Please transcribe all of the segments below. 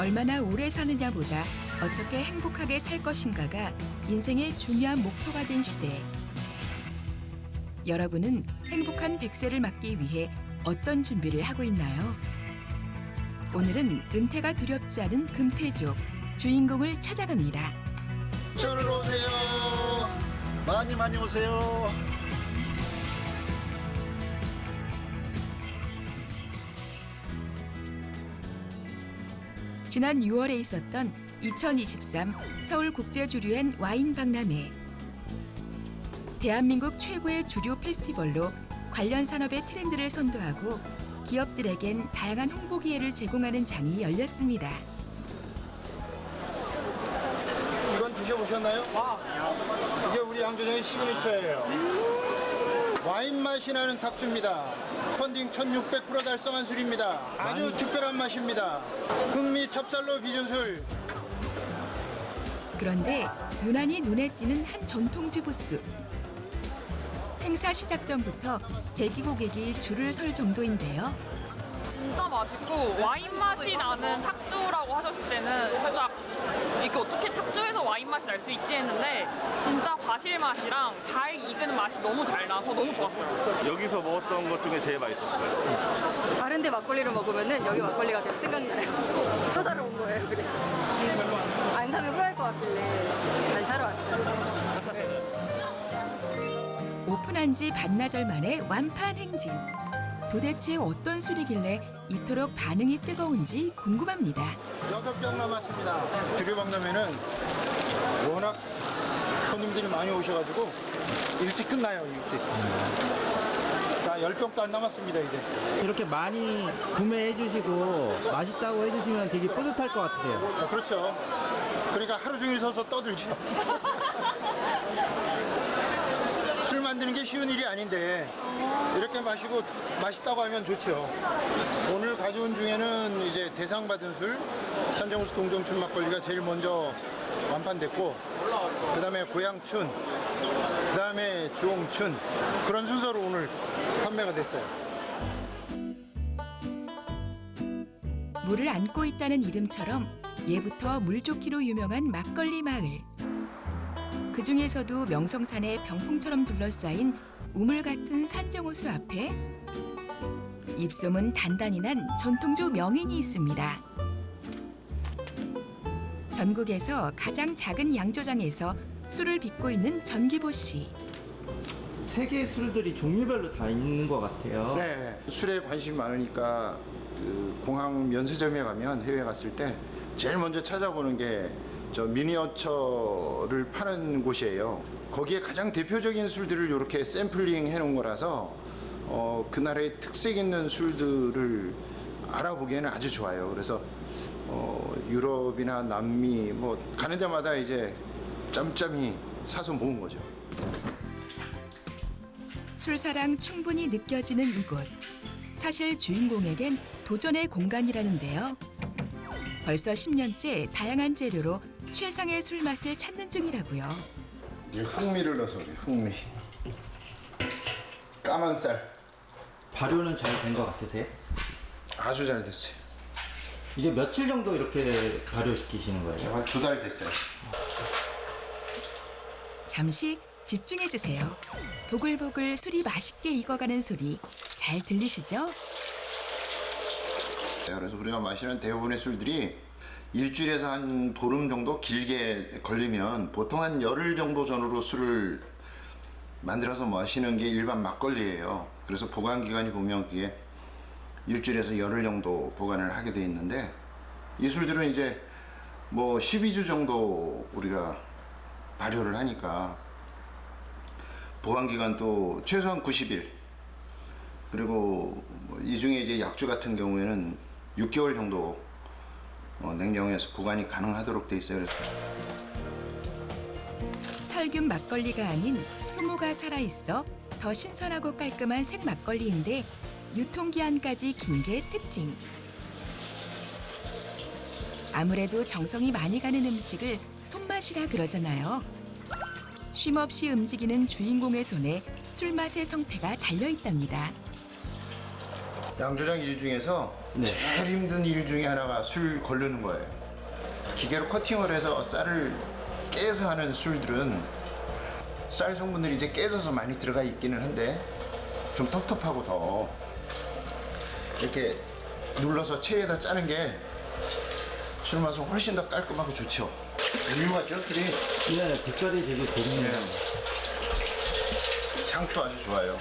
얼마나 오래 사느냐보다 어떻게 행복하게 살 것인가가 인생의 중요한 목표가 된 시대. 여러분은 행복한 100세를 맞기 위해 어떤 준비를 하고 있나요? 오늘은 은퇴가 두렵지 않은 금퇴족 주인공을 찾아갑니다. 저로 오세요. 많이 많이 오세요. 지난 6월에 있었던 2023 서울국제주류엔 와인 박람회. 대한민국 최고의 주류 페스티벌로 관련 산업의 트렌드를 선도하고 기업들에겐 다양한 홍보 기회를 제공하는 장이 열렸습니다. 이건 드셔보셨나요? 이게 우리 양조장의 시그니처예요. 와인 맛이 나는 탁주입니다. 펀딩 1600% 달성한 술입니다. 아주 특별한 맛입니다. 흑미 찹쌀로 빚은 술. 그런데 유난히 눈에 띄는 한 전통주 부스. 행사 시작 전부터 대기 고객이 줄을 설 정도인데요. 진짜 맛있고 와인 맛이 나는 탁주라고 하셨을 때는 살짝 이게 어떻게 탁주에서 와인 맛이 날 수 있지 했는데 진짜 과실 맛이랑 잘 익은 맛이 너무 잘 나서 너무 좋았어요. 여기서 먹었던 것 중에 제일 맛있었어요. 다른 데 막걸리를 먹으면은 여기 막걸리가 계속 생각나요. 또 사러 온 거예요, 그래서. 안 사면 후회할 것 같길래 안 사러 왔어요. 오픈한 지 반나절 만에 완판 행진. 도대체 어떤 술이길래 이토록 반응이 뜨거운지 궁금합니다. 6병 남았습니다. 주류박람회는 워낙 손님들이 많이 오셔가지고 일찍 끝나요, 일찍. 자, 10병도 안 남았습니다, 이제. 이렇게 많이 구매해 주시고 맛있다고 해주시면 되게 뿌듯할 것 같으세요. 그렇죠. 그러니까 하루 종일 서서 떠들죠. 술 만드는 게 쉬운 일이 아닌데 이렇게 마시고 맛있다고 하면 좋죠. 오늘 가져온 중에는 이제 대상 받은 술 산정수 동정춘 막걸리가 제일 먼저 완판됐고, 그다음에 고양춘, 그다음에 주홍춘, 그런 순서로 오늘 판매가 됐어요. 물을 안고 있다는 이름처럼 예부터 물 좋기로 유명한 막걸리 마을. 그 중에서도 명성산의 병풍처럼 둘러싸인 우물 같은 산정호수 앞에 입소문 단단히 난 전통주 명인이 있습니다. 전국에서 가장 작은 양조장에서 술을 빚고 있는 전기보 씨. 세계 술들이 종류별로 다 있는 것 같아요. 네, 술에 관심이 많으니까 그 공항 면세점에 가면, 해외 갔을 때 제일 먼저 찾아보는 게 저 미니어처를 파는 곳이에요. 거기에 가장 대표적인 술들을 이렇게 샘플링 해놓은 거라서 그 나라의 특색 있는 술들을 알아보기에는 아주 좋아요. 그래서 유럽이나 남미 뭐 가는 데마다 이제 짬짬이 사서 모은 거죠. 술사랑 충분히 느껴지는 이곳. 사실 주인공에겐 도전의 공간이라는데요. 벌써 10년째 다양한 재료로 최상의 술 맛을 찾는 중이라고요. 이제 흑미를 넣어서 그래요. 흑미. 까만 쌀. 발효는 잘 된 것 같으세요? 아주 잘 됐어요. 이게 며칠 정도 이렇게 발효시키시는 거예요? 한 2달 됐어요. 잠시 집중해 주세요. 보글보글 술이 맛있게 익어가는 소리 잘 들리시죠? 그래서 우리가 마시는 대부분의 술들이 일주일에서 한 보름 정도 길게 걸리면 보통 한 열흘 정도 전후로 술을 만들어서 마시는 게 일반 막걸리예요. 그래서 보관 기간이 보면 그게 일주일에서 열흘 정도 보관을 하게 돼 있는데, 이 술들은 이제 뭐 12주 정도 우리가 발효를 하니까 보관 기간도 최소한 90일, 그리고 이 중에 이제 약주 같은 경우에는 6개월 정도 냉장고에서 보관이 가능하도록 돼 있어요. 살균 막걸리가 아닌 효모가 살아있어 더 신선하고 깔끔한 색 막걸리인데 유통기한까지 긴 게 특징. 아무래도 정성이 많이 가는 음식을 손맛이라 그러잖아요. 쉼없이 움직이는 주인공의 손에 술맛의 성패가 달려있답니다. 양조장 일 중에서 네. 제일 힘든 일 중에 하나가 술 걸르는 거예요. 기계로 커팅을 해서 쌀을 깨서 하는 술들은 쌀 성분들이 이제 깨져서 많이 들어가 있기는 한데 좀 텁텁하고 더 이렇게 눌러서 체에다 짜는 게 술 맛은 훨씬 더 깔끔하고 좋죠. 훌륭하죠, 술이. 예, 빛깔이 되게 좋네요. 향도 아주 좋아요.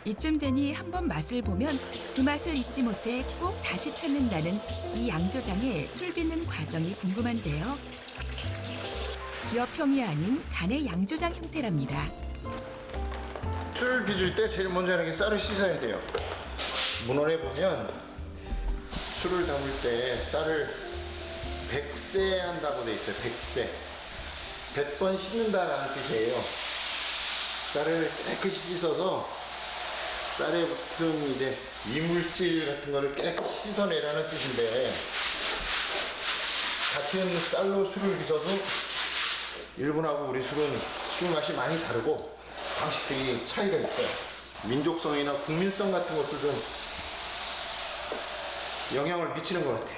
이쯤 되니 한번 맛을 보면 그 맛을 잊지 못해 꼭 다시 찾는다는 이 양조장의 술 빚는 과정이 궁금한데요. 기업형이 아닌 간의 양조장 형태랍니다. 술 빚을 때 제일 먼저 하는 게 쌀을 씻어야 돼요. 문헌에 보면 술을 담을 때 쌀을 100세 한다고 돼 있어요. 100세. 100번 씻는다라는 뜻이에요. 쌀을 깨끗이 씻어서 쌀에 붙은 이제 이물질 같은 거를 깨끗이 씻어내라는 뜻인데 같은 쌀로 술을 빚어도 일본하고 우리 술은 술 맛이 많이 다르고 방식들이 차이가 있어요. 민족성이나 국민성 같은 것들은 영향을 미치는 것 같아.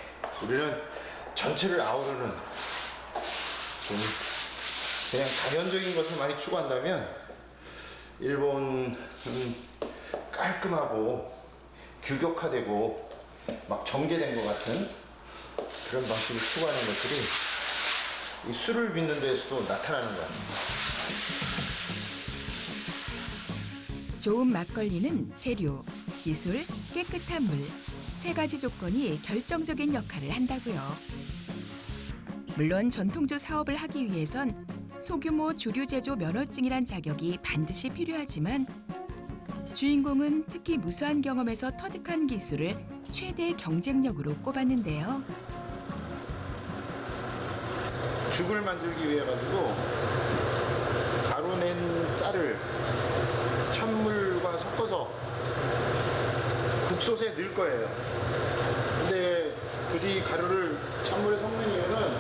우리는 전체를 아우르는 좀 그냥 자연적인 것을 많이 추구한다면 일본은 깔끔하고 규격화되고 막 정제된 것 같은 그런 방식을 추구하는 것들이 이 술을 빚는 데에서도 나타나는 거야. 좋은 막걸리는 재료, 기술, 깨끗한 물, 세 가지 조건이 결정적인 역할을 한다고요. 물론 전통주 사업을 하기 위해선 소규모 주류 제조 면허증이란 자격이 반드시 필요하지만 주인공은 특히 무수한 경험에서 터득한 기술을 최대 경쟁력으로 꼽았는데요. 죽을 만들기 위해 가지고 가루낸 쌀을 찬물과 섞어서 국솥에 넣을 거예요. 근데 굳이 가루를 찬물에 섞는 이유는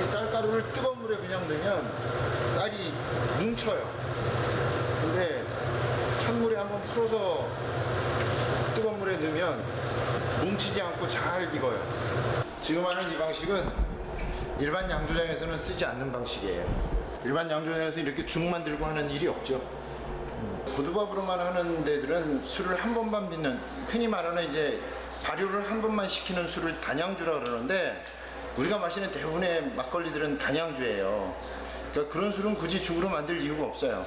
이 쌀가루를 뜨거운 물에 그냥 넣으면 쌀이 뭉쳐요. 근데 찬물에 한번 풀어서 뜨거운 물에 넣으면 뭉치지 않고 잘 익어요. 지금 하는 이 방식은 일반 양조장에서는 쓰지 않는 방식이에요. 일반 양조장에서 이렇게 죽 만들고 하는 일이 없죠. 고두밥으로만 하는 데들은 술을 한 번만 빚는, 흔히 말하는 이제 발효를 한 번만 시키는 술을 단양주라 그러는데 우리가 마시는 대부분의 막걸리들은 단양주예요. 그러니까 그런 술은 굳이 죽으로 만들 이유가 없어요.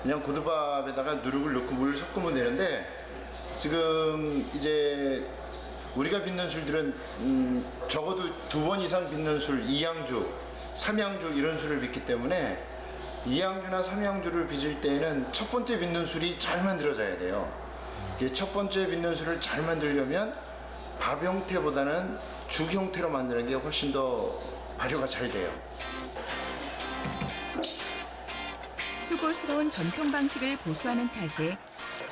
그냥 고두밥에다가 누룩을 넣고 물을 섞으면 되는데 지금 이제 우리가 빚는 술들은 적어도 2번 이상 빚는 술, 2양주, 3양주 이런 술을 빚기 때문에 2양주나 3양주를 빚을 때에는 첫 번째 빚는 술이 잘 만들어져야 돼요. 이게 첫 번째 빚는 술을 잘 만들려면 밥 형태보다는 죽 형태로 만드는 게 훨씬 더 발효가 잘 돼요. 수고스러운 전통 방식을 고수하는 탓에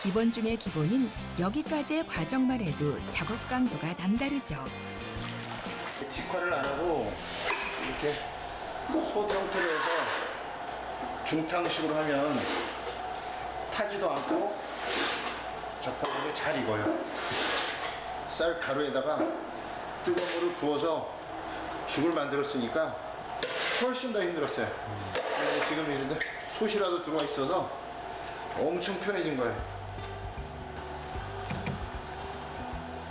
기본 중의 기본인 여기까지의 과정만 해도 작업 강도가 남다르죠. 직화를 안 하고 이렇게 솥 형태로 해서 중탕식으로 하면 타지도 않고 적당하게 잘 익어요. 쌀 가루에다가 뜨거운 물을 부어서 죽을 만들었으니까 훨씬 더 힘들었어요. 근데 지금 이런데 솥이라도 들어와 있어서 엄청 편해진 거예요.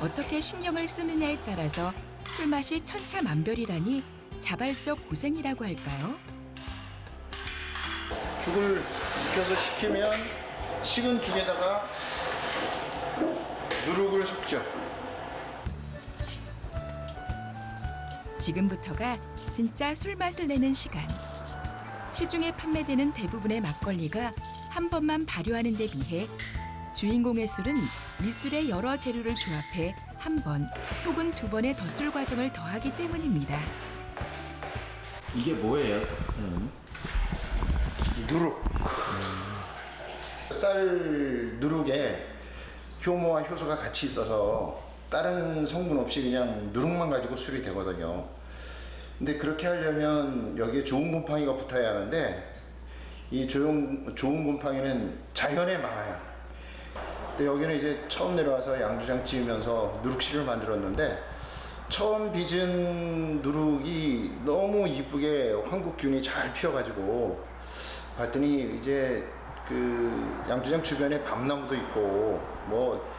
어떻게 신경을 쓰느냐에 따라서 술맛이 천차만별이라니 자발적 고생이라고 할까요? 죽을 익혀서 식히면 식은 죽에다가 누룩을 섞죠. 지금부터가 진짜 술맛을 내는 시간. 시중에 판매되는 대부분의 막걸리가 한 번만 발효하는 데 비해 주인공의 술은 밑술의 여러 재료를 조합해 한 번 혹은 2번의 덧술 과정을 더하기 때문입니다. 이게 뭐예요? 누룩. 쌀 누룩에 효모와 효소가 같이 있어서 다른 성분 없이 그냥 누룩만 가지고 술이 되거든요. 근데 그렇게 하려면 여기에 좋은 곰팡이가 붙어야 하는데 이 좋은 곰팡이는 자연에 많아요. 근데 여기는 이제 처음 내려와서 양조장 지으면서 누룩실을 만들었는데 처음 빚은 누룩이 너무 이쁘게 황국균이 잘 피어가지고 봤더니 이제 그 양조장 주변에 밤나무도 있고 뭐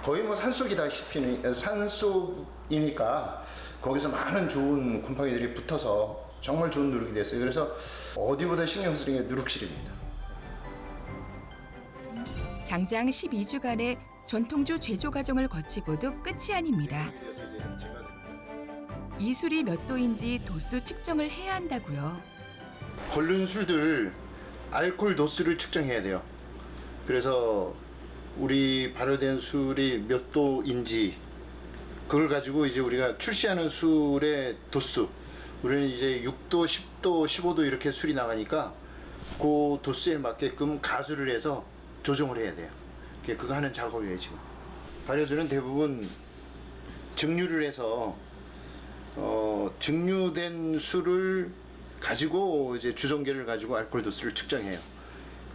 거의 뭐 산속이다시피 산속이니까 거기서 많은 좋은 곰팡이들이 붙어서 정말 좋은 누룩이 됐어요. 그래서 어디보다 신경 쓰는 게 누룩실입니다. 장장 12주간의 전통주 제조 과정을 거치고도 끝이 아닙니다. 이 술이 몇 도인지 도수 측정을 해야 한다고요. 걸른 술들 알코올 도수를 측정해야 돼요. 그래서 우리 발효된 술이 몇 도인지 그걸 가지고 이제 우리가 출시하는 술의 도수, 우리는 이제 6도, 10도, 15도 이렇게 술이 나가니까 그 도수에 맞게끔 가수를 해서 조정을 해야 돼요. 그거 하는 작업이에요 지금. 발효주는 대부분 증류를 해서 증류된 술을 가지고 이제 주정계를 가지고 알코올 도수를 측정해요.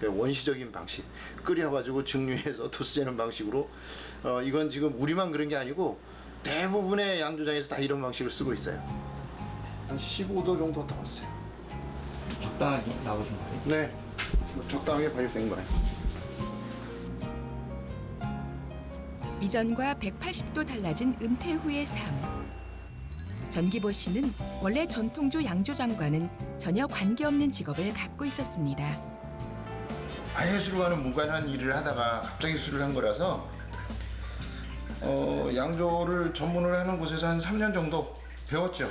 원시적인 방식, 끓여가지고 증류해서 도수 재는 방식으로 이건 지금 우리만 그런 게 아니고 대부분의 양조장에서 다 이런 방식을 쓰고 있어요. 한 15도 정도 나왔어요. 적당하게 나오신 거예요? 네, 적당하게 발효된 거예요. 이전과 180도 달라진 은퇴 후의 삶. 전기보 씨는 원래 전통주 양조장과는 전혀 관계없는 직업을 갖고 있었습니다. 아예 술과는 무관한 일을 하다가 갑자기 술을 한 거라서 양조를 전문으로 하는 곳에서 한 3년 정도 배웠죠.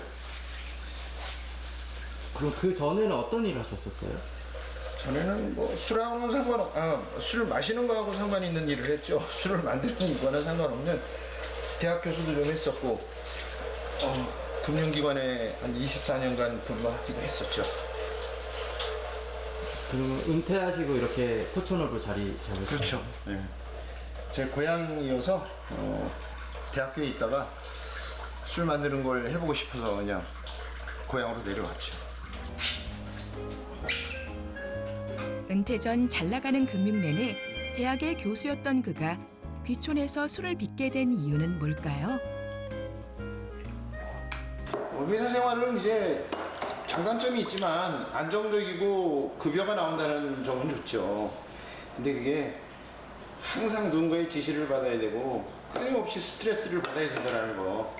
그럼 그 전에는 어떤 일을 하셨었어요? 전에는 뭐 술하고는 술 마시는 거하고 상관 있는 일을 했죠. 술을 만드는 일과는 상관없는 대학 교수도 좀 했었고 금융기관에 한 24년간 근무하기도 했었죠. 그러면 은퇴하시고 이렇게 포천업을 자리 잡으셨어요? 그렇죠. 네. 제 고향이어서 대학교에 있다가 술 만드는 걸 해보고 싶어서 그냥 고향으로 내려왔죠. 은퇴 전 잘 나가는 금융내내 대학의 교수였던 그가 귀촌에서 술을 빚게 된 이유는 뭘까요? 회사 생활은 이제 장단점이 있지만 안정적이고 급여가 나온다는 점은 좋죠. 근데 그게 항상 누군가의 지시를 받아야 되고 끊임없이 스트레스를 받아야 된다는 거,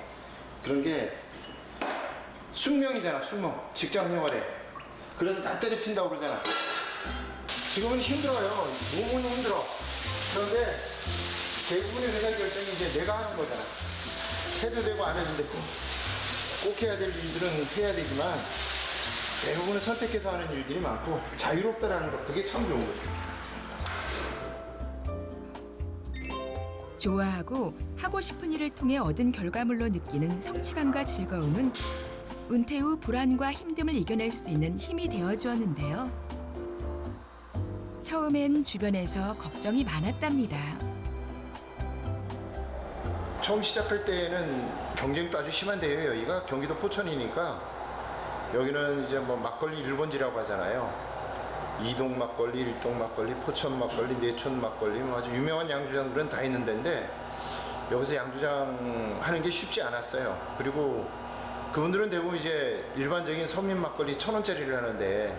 그런 게 숙명이잖아. 숙명. 직장 생활에. 그래서 다 때려친다고 그러잖아. 지금은 힘들어요. 몸은 힘들어. 그런데 대부분의 회사 결정이 이제 내가 하는 거잖아. 해도 되고 안 해도 되고 꼭 해야 될 일들은 해야 되지만 대부분은 선택해서 하는 일들이 많고 자유롭다라는 거, 그게 참 좋은 거죠. 좋아하고 하고 싶은 일을 통해 얻은 결과물로 느끼는 성취감과 즐거움은 은퇴 후 불안과 힘듦을 이겨낼 수 있는 힘이 되어 주었는데요. 처음엔 주변에서 걱정이 많았답니다. 처음 시작할 때는 경쟁도 아주 심한데요. 여기가 경기도 포천이니까 여기는 이제 뭐 막걸리 1번지라고 하잖아요. 이동 막걸리, 일동 막걸리, 포천 막걸리, 내촌 막걸리, 뭐 아주 유명한 양조장들은 다 있는 데인데 여기서 양조장 하는 게 쉽지 않았어요. 그리고 그분들은 대부분 이제 일반적인 서민 막걸리 1,000원짜리를 하는데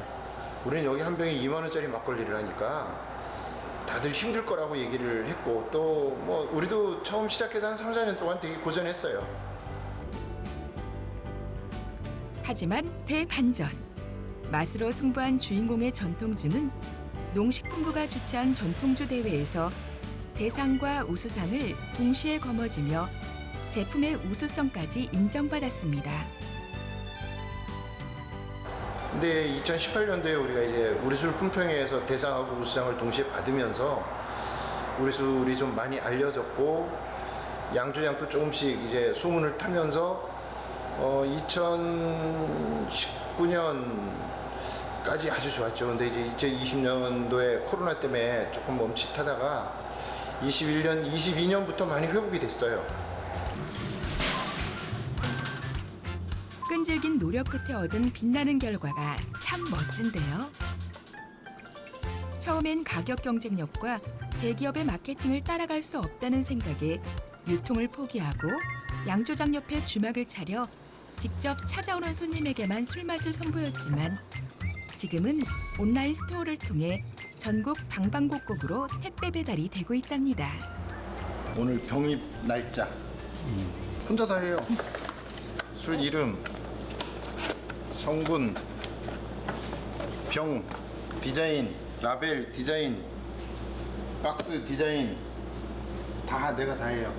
우리는 여기 한 병에 2만 원짜리 막걸리를 하니까 다들 힘들 거라고 얘기를 했고, 또 뭐 우리도 처음 시작해서 한 3, 4년 동안 되게 고전했어요. 하지만 대반전. 맛으로 승부한 주인공의 전통주는 농식품부가 주최한 전통주 대회에서 대상과 우수상을 동시에 거머쥐며 제품의 우수성까지 인정받았습니다. 근데 2018년도에 우리가 이제 우리술 품평회에서 대상하고 우수상을 동시에 받으면서 우리술이 좀 많이 알려졌고 양조장도 조금씩 이제 소문을 타면서 2019년까지 아주 좋았죠. 근데 이제 2020년도에 코로나 때문에 조금 멈칫하다가 21년, 22년부터 많이 회복이 됐어요. 끈질긴 노력 끝에 얻은 빛나는 결과가 참 멋진데요. 처음엔 가격 경쟁력과 대기업의 마케팅을 따라갈 수 없다는 생각에 유통을 포기하고 양조장 옆에 주막을 차려 직접 찾아오는 손님에게만 술맛을 선보였지만 지금은 온라인 스토어를 통해 전국 방방곡곡으로 택배 배달이 되고 있답니다. 오늘 병입 날짜 혼자 다 해요. 술 이름, 성분, 병, 디자인, 라벨 디자인, 박스 디자인 다 내가 다 해요.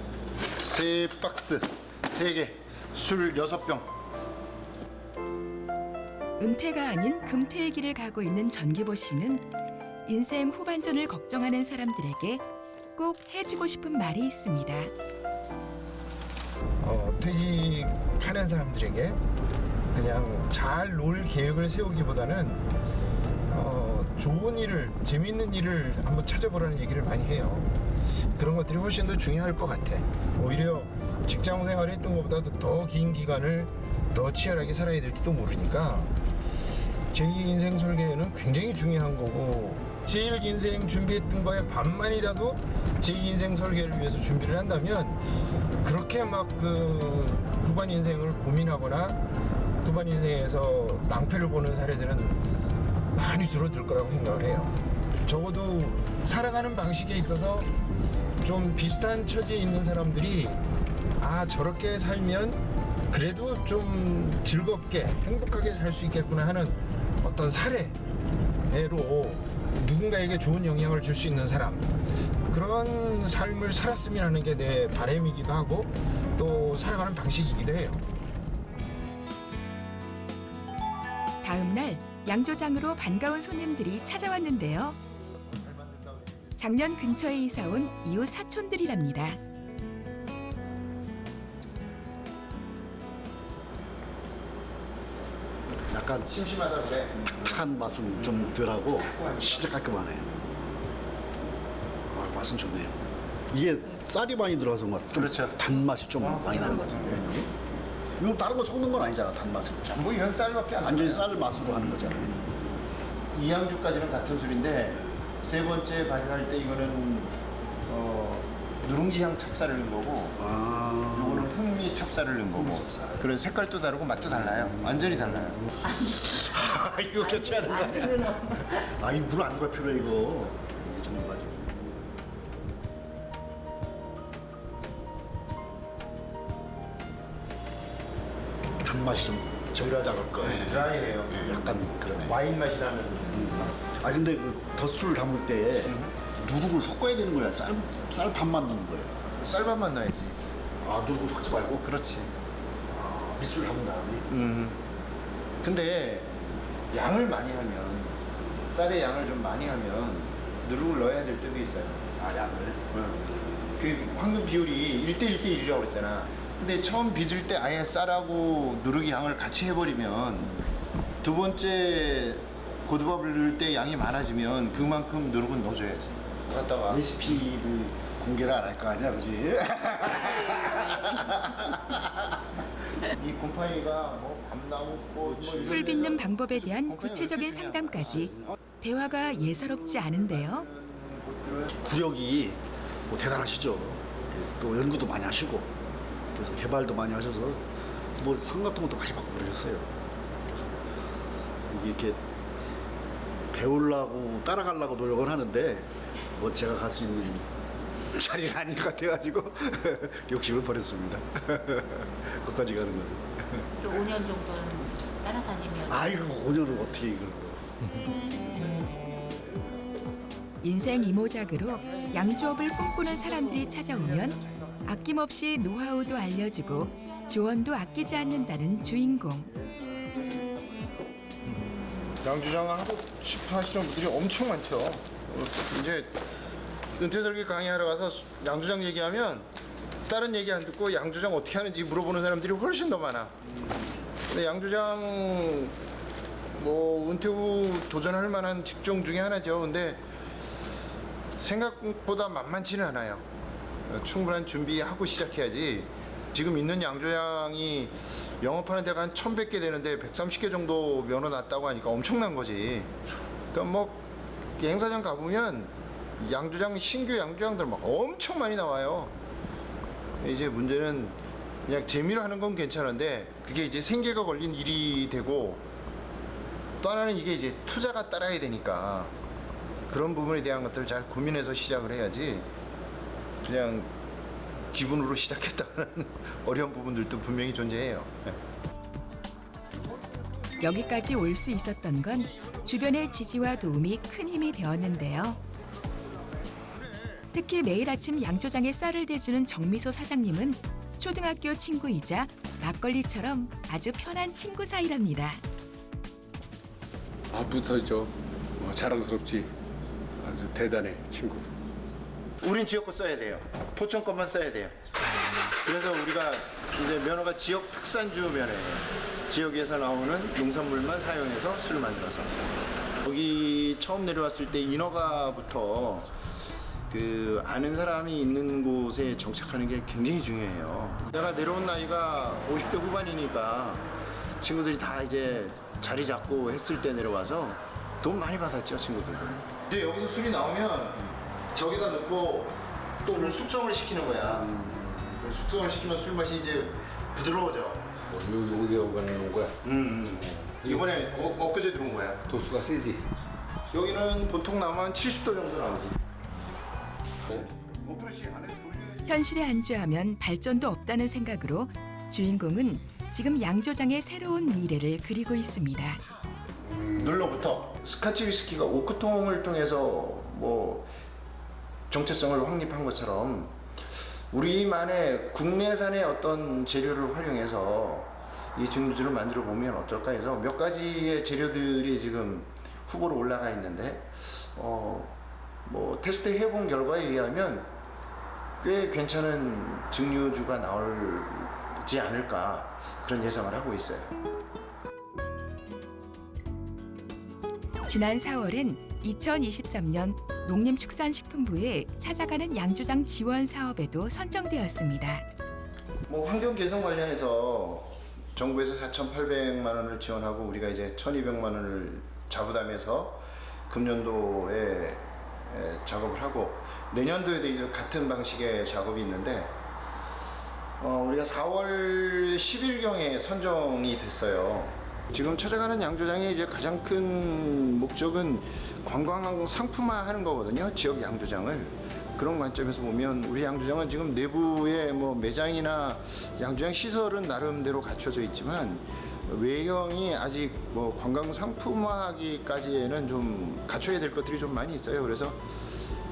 3박스 3개, 술 6병. 은퇴가 아닌 금퇴의 길을 가고 있는 전기보 씨는 인생 후반전을 걱정하는 사람들에게 꼭 해주고 싶은 말이 있습니다. 퇴직하는 사람들에게 그냥 잘 놀 계획을 세우기보다는 좋은 일을, 재밌는 일을 한번 찾아보라는 얘기를 많이 해요. 그런 것들이 훨씬 더 중요할 것 같아. 오히려 직장 생활을 했던 것보다도 더 긴 기간을 더 치열하게 살아야 될지도 모르니까 제2인생 설계는 굉장히 중요한 거고, 제1인생 준비했던 거에 반만이라도 제2인생 설계를 위해서 준비를 한다면 그렇게 막 그 후반 인생을 고민하거나 후반 인생에서 낭패를 보는 사례들은 많이 줄어들 거라고 생각을 해요. 적어도 살아가는 방식에 있어서 좀 비슷한 처지에 있는 사람들이 아, 저렇게 살면 그래도 좀 즐겁게 행복하게 살 수 있겠구나 하는 어떤 사례로 누군가에게 좋은 영향을 줄 수 있는 사람, 그런 삶을 살았으면 하는 게 내 바람이기도 하고 또 살아가는 방식이기도 해요. 다음 날 양조장으로 반가운 손님들이 찾아왔는데요. 작년 근처에 이사 온 이웃 사촌들이랍니다. 약간 심심하다는데 탁한 맛은 좀 덜하고 진짜 깔끔하네. 맛은 좋네요. 이게 쌀이 많이 들어가서 막 좀 그렇죠. 단맛이 좀 많이 나는 것 같은데. 이거 다른 거 섞는 건 아니잖아, 단맛을. 전부 이건 쌀밖에 안 완전히 나요. 쌀 맛으로 하는 거잖아요. 이양주까지는 같은 술인데 세 번째 발효할 때 이거는 누룽지향 찹쌀을 넣은 거고, 이거는 흑미 찹쌀을 넣은 거고, 그래서 색깔도 다르고 맛도 달라요. 완전히 달라요. 이거 교체하는 거 아니야? 이거 물 안 거필요 이거. 이 정도 가지고. 단맛이 좀 적당할 거예요. 드라이해요. 약간 그러네. 와인 맛이라는. 근데 그 덧술 담을 때 누룩을 섞어야 되는 거야? 쌀밥만 넣는 거예요? 쌀밥만 넣어야지. 누룩을 섞지 말고? 그렇지. 밑술 담은 다음에? 근데 양을 많이 하면, 쌀의 양을 좀 많이 하면 누룩을 넣어야 될 때도 있어요. 양을? 그 황금 비율이 1대1대1이라고 그랬잖아. 근데 처음 빚을 때 아예 쌀하고 누룩이 양을 같이 해버리면 두 번째 고두밥을 넣을 때 양이 많아지면 그만큼 누룩은 넣어줘야지. 갖다가 레시피를 공개를 안 할 거 아니야, 그지? 이 곰팡이가 뭐 밤나무꽃 술 빚는 방법에 대한 구체적인 상담까지 대화가 예사롭지 않은데요. 구력이 뭐 대단하시죠. 또 연구도 많이 하시고 그래서 개발도 많이 하셔서 뭐 상 같은 것도 많이 받고 그러셨어요. 그래서 이게 이렇게 배우려고 따라가려고 노력을 하는데 뭐 제가 갈 수 있는 자리가 아닌 것 같아가지고 욕심을 버렸습니다. 거기까지 가는 거는. 또 5년 정도는 따라다니면 아이고 5년을 어떻게 이걸 뭐. 인생 이모작으로 양조업을 꿈꾸는 사람들이 찾아오면 아낌없이 노하우도 알려주고 조언도 아끼지 않는다는 주인공. 양주장 하고 싶어 하시는 분들이 엄청 많죠. 이제 은퇴설계 강의하러 가서 양주장 얘기하면 다른 얘기 안 듣고 양주장 어떻게 하는지 물어보는 사람들이 훨씬 더 많아. 근데 양주장 뭐 은퇴 후 도전할 만한 직종 중에 하나죠. 근데 생각보다 만만치는 않아요. 충분한 준비하고 시작해야지. 지금 있는 양조장이 영업하는 데가 한 1,100개 되는데 130개 정도 면허 났다고 하니까 엄청난 거지. 그러니까 뭐 행사장 가보면 양조장 신규 양조장들 막 엄청 많이 나와요. 이제 문제는 그냥 재미로 하는 건 괜찮은데 그게 이제 생계가 걸린 일이 되고 또 하나는 이게 이제 투자가 따라야 되니까 그런 부분에 대한 것들을 잘 고민해서 시작을 해야지 그냥 기분으로 시작했다는 어려운 부분들도 분명히 존재해요. 네. 여기까지 올 수 있었던 건 주변의 지지와 도움이 큰 힘이 되었는데요. 특히 매일 아침 양조장에 쌀을 대주는 정미소 사장님은 초등학교 친구이자 막걸리처럼 아주 편한 친구 사이랍니다. 뿌듯하죠. 자랑스럽지. 아주 대단해 친구. 우린 지역 거 써야 돼요. 포천 것만 써야 돼요. 그래서 우리가 이제 면허가 지역 특산주 면허예요. 지역에서 나오는 농산물만 사용해서 술을 만들어서. 여기 처음 내려왔을 때 인허가부터 그 아는 사람이 있는 곳에 정착하는 게 굉장히 중요해요. 내가 내려온 나이가 50대 후반이니까 친구들이 다 이제 자리 잡고 했을 때 내려와서 돈 많이 받았죠, 친구들도. 이제 여기서 술이 나오면 저기다 넣고 또 오늘 숙성을 시키는 거야. 숙성을 시키면 술 맛이 이제 부드러워져. 어디 가는 거야? 이번에 엊그제 들어온 거야. 도수가 세지. 여기는 보통 나오면 70도 정도 나오지. 네? 그렇지. 안에 돌려야지. 현실에 안주하면 발전도 없다는 생각으로 주인공은 지금 양조장의 새로운 미래를 그리고 있습니다. 눌러부터 스카치 위스키가 오크통을 통해서 뭐 정체성을 확립한 것처럼 우리만의 국내산의 어떤 재료를 활용해서 이 증류주를 만들어 보면 어떨까 해서 몇 가지의 재료들이 지금 후보로 올라가 있는데 뭐 테스트 해본 결과에 의하면 꽤 괜찮은 증류주가 나오지 않을까 그런 예상을 하고 있어요. 지난 4월엔 2023년 농림축산식품부의 찾아가는 양조장 지원 사업에도 선정되었습니다. 뭐 환경 개선 관련해서 정부에서 4,800만 원을 지원하고 우리가 이제 1,200만 원을 자부담해서 금년도에 작업을 하고 내년도에도 이제 같은 방식의 작업이 있는데 우리가 4월 10일경에 선정이 됐어요. 지금 찾아가는 양조장의 이제 가장 큰 목적은 관광 상품화하는 거거든요. 지역 양조장을. 그런 관점에서 보면 우리 양조장은 지금 내부에 뭐 매장이나 양조장 시설은 나름대로 갖춰져 있지만 외형이 아직 뭐 관광 상품화하기까지에는 좀 갖춰야 될 것들이 좀 많이 있어요. 그래서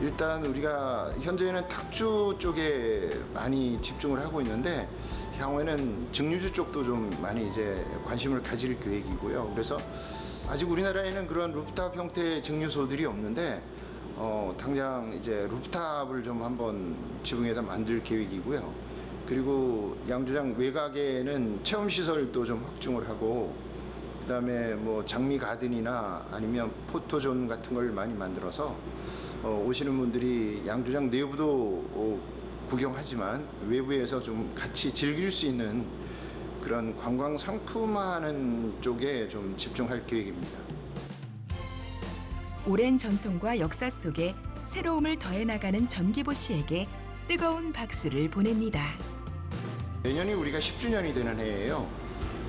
일단 우리가 현재는 탁주 쪽에 많이 집중을 하고 있는데 향후에는 증류주 쪽도 좀 많이 이제 관심을 가질 계획이고요. 그래서 아직 우리나라에는 그런 루프탑 형태의 증류소들이 없는데 당장 이제 루프탑을 좀 한번 지붕에다 만들 계획이고요. 그리고 양조장 외곽에는 체험 시설도 좀 확충을 하고 그다음에 뭐 장미 가든이나 아니면 포토존 같은 걸 많이 만들어서 오시는 분들이 양조장 내부도 구경하지만 외부에서 좀 같이 즐길 수 있는 그런 관광 상품화하는 쪽에 좀 집중할 계획입니다. 오랜 전통과 역사 속에 새로움을 더해나가는 전기보 씨에게 뜨거운 박수를 보냅니다. 내년이 우리가 10주년이 되는 해예요.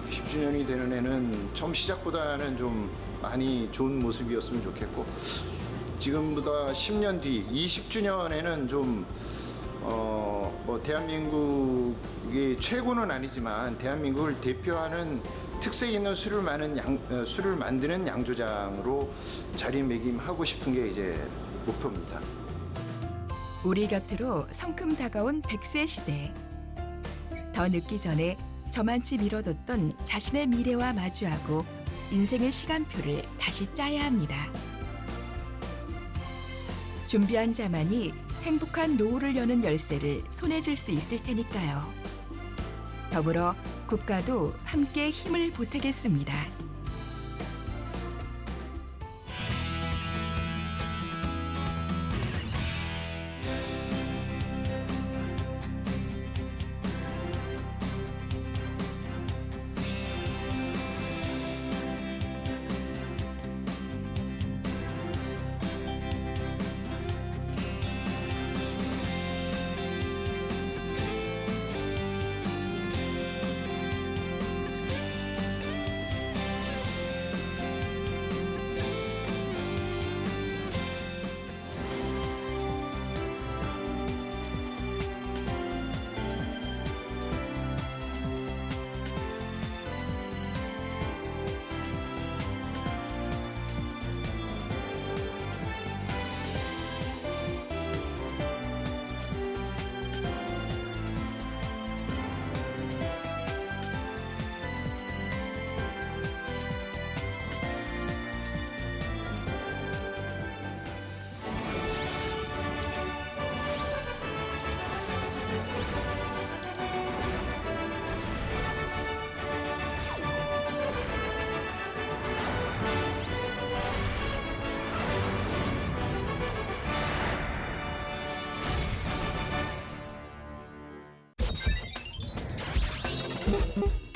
10주년이 되는 해는 처음 시작보다는 좀 많이 좋은 모습이었으면 좋겠고 지금보다 10년 뒤 20주년에는 좀 뭐 대한민국이 최고는 아니지만 대한민국을 대표하는 특색 있는 술을 만드는 양조장으로 자리매김하고 싶은 게 이제 목표입니다. 우리 곁으로 성큼 다가온 100세 시대. 더 늦기 전에 저만치 미뤄뒀던 자신의 미래와 마주하고 인생의 시간표를 다시 짜야 합니다. 준비한 자만이 행복한 노후를 여는 열쇠를 손에 쥘 수 있을 테니까요. 더불어 국가도 함께 힘을 보태겠습니다. 네.